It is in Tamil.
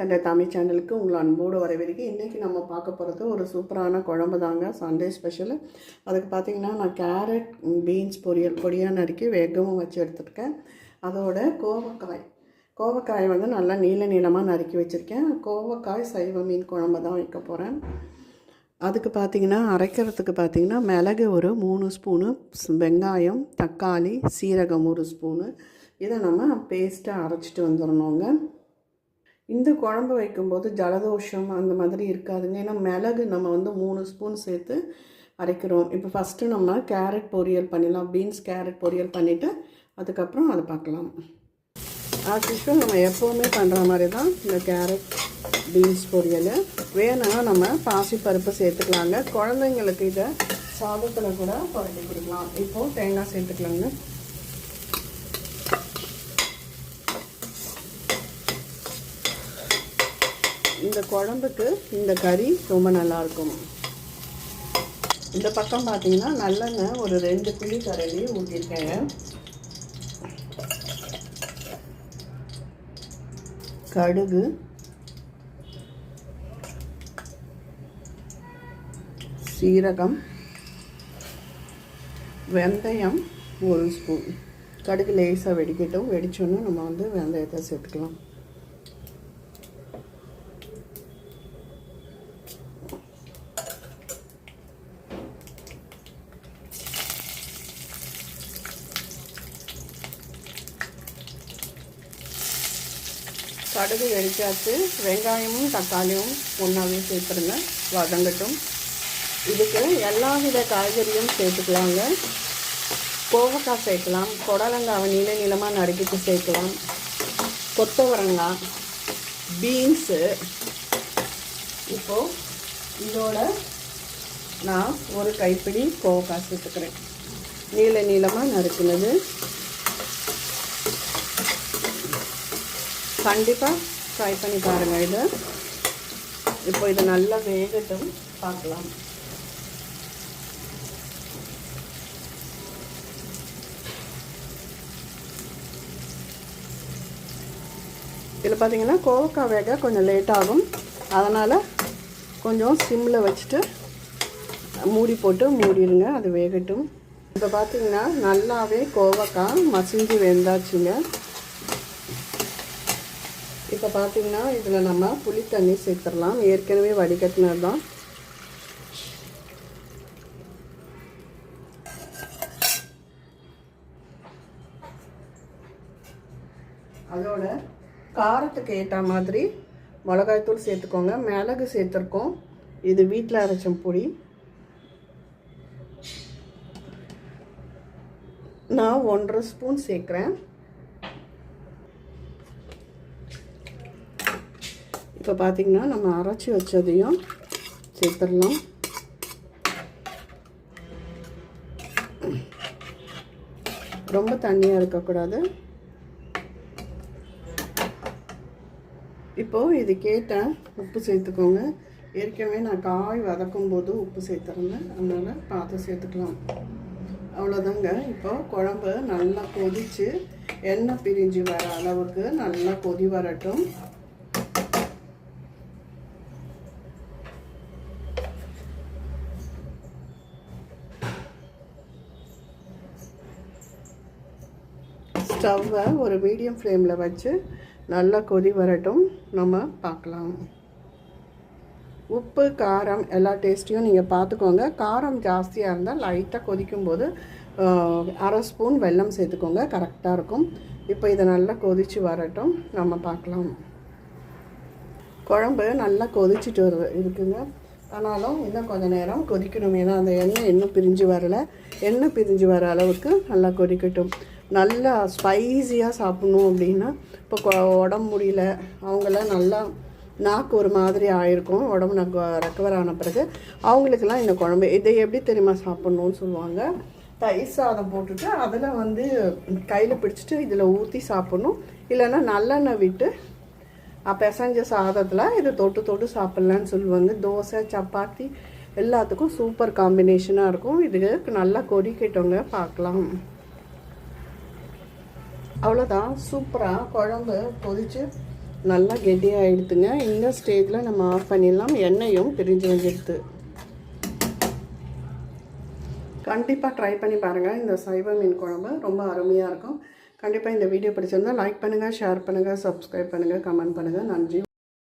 தந்தை தமிழ் சேனலுக்கு உங்களை அன்போடு வரவேற்க. இன்றைக்கி நம்ம பார்க்க போகிறது ஒரு சூப்பரான குழம்பு தாங்க, சண்டே ஸ்பெஷலு. அதுக்கு பார்த்திங்கன்னா நான் கேரட் பீன்ஸ் பொடியாக நறுக்கி வேகவும் வச்சு எடுத்துருக்கேன். அதோட கோவக்காய் வந்து நல்லா நீளமாக நறுக்கி வச்சுருக்கேன். கோவக்காய் சைவ மீன் குழம்பு தான் வைக்க போகிறேன். அதுக்கு பார்த்திங்கன்னா அரைக்கிறதுக்கு பார்த்திங்கன்னா மிளகு ஒரு 3 ஸ்பூனு, வெங்காயம், தக்காளி, சீரகம் 1 ஸ்பூனு, இதை நம்ம பேஸ்ட்டாக அரைச்சிட்டு வந்துடணுங்க. இந்த குழம்பு வைக்கும்போது ஜலதோஷம் அந்த மாதிரி இருக்காதுங்க. ஏன்னா மிளகு நம்ம வந்து 3 ஸ்பூன் சேர்த்து அரைக்கிறோம். இப்போ ஃபஸ்ட்டு நம்ம கேரட் பொரியல் பண்ணிடலாம். பீன்ஸ் கேரட் பொரியல் பண்ணிவிட்டு அதுக்கப்புறம் அதை பார்க்கலாம். ஆஸ் யூஷுவல் நம்ம எப்போவுமே பண்ணுற மாதிரி தான் இந்த கேரட் பீன்ஸ் பொரியல். வேணும்னா நம்ம பாசிப்பருப்பு சேர்த்துக்கலாங்க. குழந்தைங்களுக்கு இதை சாதத்தில் கூட குழந்தை கொடுக்கலாம். இப்போது தேங்காய் சேர்த்துக்கலாங்க. இந்த குழம்புக்கு இந்த கறி ரொம்ப நல்லாயிருக்கும். இந்த பக்கம் பார்த்தீங்கன்னா நல்லெண்ணெய் ஒரு 2 பிடி கரண்டி ஊற்றிருக்கேங்க. கடுகு, சீரகம், வெந்தயம் 1 ஸ்பூன். கடுகு லேசாக வெடிக்கட்டும். வெடிச்சோன்னு நம்ம வந்து வெந்தயத்தை சேர்த்துக்கலாம். கடுகு வெடிச்சாச்சு. வெங்காயமும் தக்காளியும் ஒன்றாவே சேர்த்துருங்க, வதங்கட்டும். இதுக்கு எல்லா வித காய்கறியும் சேர்த்துக்கலாங்க. கோவக்காய் சேர்க்கலாம், புடலங்காவை நீளமாக நறுக்கிட்டு சேர்க்கலாம், கொத்தவரங்காய், பீன்ஸு. இப்போது இதோட நான் ஒரு கைப்பிடி கோவக்காய் சேர்த்துக்கிறேன், நீளமாக நறுக்குனது. கண்டிப்பாக ட்ரை பண்ணி பாருங்கள் இது. இப்போ இது நல்லா வேகட்டும், பார்க்கலாம். இதில் பார்த்தீங்கன்னா கோவக்காய் வேக கொஞ்சம் லேட் ஆகும். அதனால் கொஞ்சம் சிம்மில் வச்சுட்டு மூடி போட்டு மூடிடுங்க, அது வேகட்டும். இப்போ பார்த்தீங்கன்னா நல்லாவே கோவக்காய் மசிஞ்சு வெந்தாச்சுங்க. இப்போ பார்த்தீங்கன்னா இதில் நம்ம புளி தண்ணி சேர்த்துடலாம். ஏற்கனவே வடிகட்டினது தான். அதோட காரத்துக்கு ஏற்ற மாதிரி மிளகாய்த்தூள் சேர்த்துக்கோங்க. மிளகு சேர்த்துருக்கோம், இது வீட்டில் அரைச்ச பொடி. நான் 1.5 ஸ்பூன் சேர்க்குறேன். இப்போ பார்த்திங்கன்னா நம்ம அரைச்சி வச்சதையும் சேர்த்துடலாம். ரொம்ப தண்ணியாக இருக்கக்கூடாது. இப்போது இது கேட்ட உப்பு சேர்த்துக்கோங்க. ஏற்கனவே நான் காய் வதக்கும் போது உப்பு சேர்த்துருந்தேன், அதனால் பார்த்து சேர்த்துக்கலாம். அவ்வளோதாங்க. இப்போ குழம்பு நல்லா கொதித்து எண்ணெய் பிரிஞ்சு வர அளவுக்கு நல்லா கொதி வரட்டும். ஸ்டவ்வை ஒரு மீடியம் ஃப்ளேமில் வச்சு நல்லா கொதி வரட்டும், நம்ம பார்க்கலாம். உப்பு காரம் எல்லா டேஸ்ட்டையும் நீங்கள் பார்த்துக்கோங்க. காரம் ஜாஸ்தியாக இருந்தால் லைட்டாக கொதிக்கும்போது 1/2 ஸ்பூன் வெல்லம் சேர்த்துக்கோங்க, கரெக்டாக இருக்கும். இப்போ இதை நல்லா கொதித்து வரட்டும், நம்ம பார்க்கலாம். குழம்பு நல்லா கொதிச்சுட்டு இருக்குங்க. ஆனாலும் இன்னும் கொஞ்சம் நேரம் கொதிக்கணும். ஏன்னா அந்த எண்ணெய் இன்னும் பிரிஞ்சு வரலை. எண்ணெய் பிரிஞ்சு வர அளவுக்கு நல்லா கொதிக்கட்டும். நல்லா ஸ்பைஸியாக சாப்பிட்ணும் அப்படின்னா, இப்போ உடம்பு முடியல அவங்களாம் நல்லா நாக்கு ஒரு மாதிரி ஆகிருக்கும், உடம்பு ரெக்கவர் ஆன பிறகு அவங்களுக்கெல்லாம் இந்த குழம்பு இதை எப்படி தெரியுமா சாப்பிட்ணுன்னு சொல்லுவாங்க. தயிர் சாதம் போட்டுட்டு அதில் வந்து கையில் பிடிச்சிட்டு இதில் ஊற்றி சாப்பிட்ணும். இல்லைன்னா நல்லெண்ணெய் விட்டு பிசைஞ்ச சாதத்தில் இதை தொட்டு சாப்பிட்லான்னு சொல்லுவாங்க. தோசை, சப்பாத்தி எல்லாத்துக்கும் சூப்பர் காம்பினேஷனாக இருக்கும். இதுக்கு நல்லா கொதிக்கட்டோங்க, பார்க்கலாம். அவ்வளோதான், சூப்பராக குழம்பு கொதித்து நல்லா கெட்டியாக ஆகிடுதுங்க. இந்த ஸ்டேஜில் நம்ம ஆஃப் பண்ணிடலாம். எண்ணெயும் பிரிஞ்சு வந்துடுது. கண்டிப்பாக ட்ரை பண்ணி பாருங்கள். இந்த சைவ மீன் குழம்பு ரொம்ப அருமையாக இருக்கும். கண்டிப்பாக இந்த வீடியோ பிடிச்சிருந்தால் லைக் பண்ணுங்கள், ஷேர் பண்ணுங்கள், சப்ஸ்கிரைப் பண்ணுங்கள், கமெண்ட் பண்ணுங்கள். நன்றி.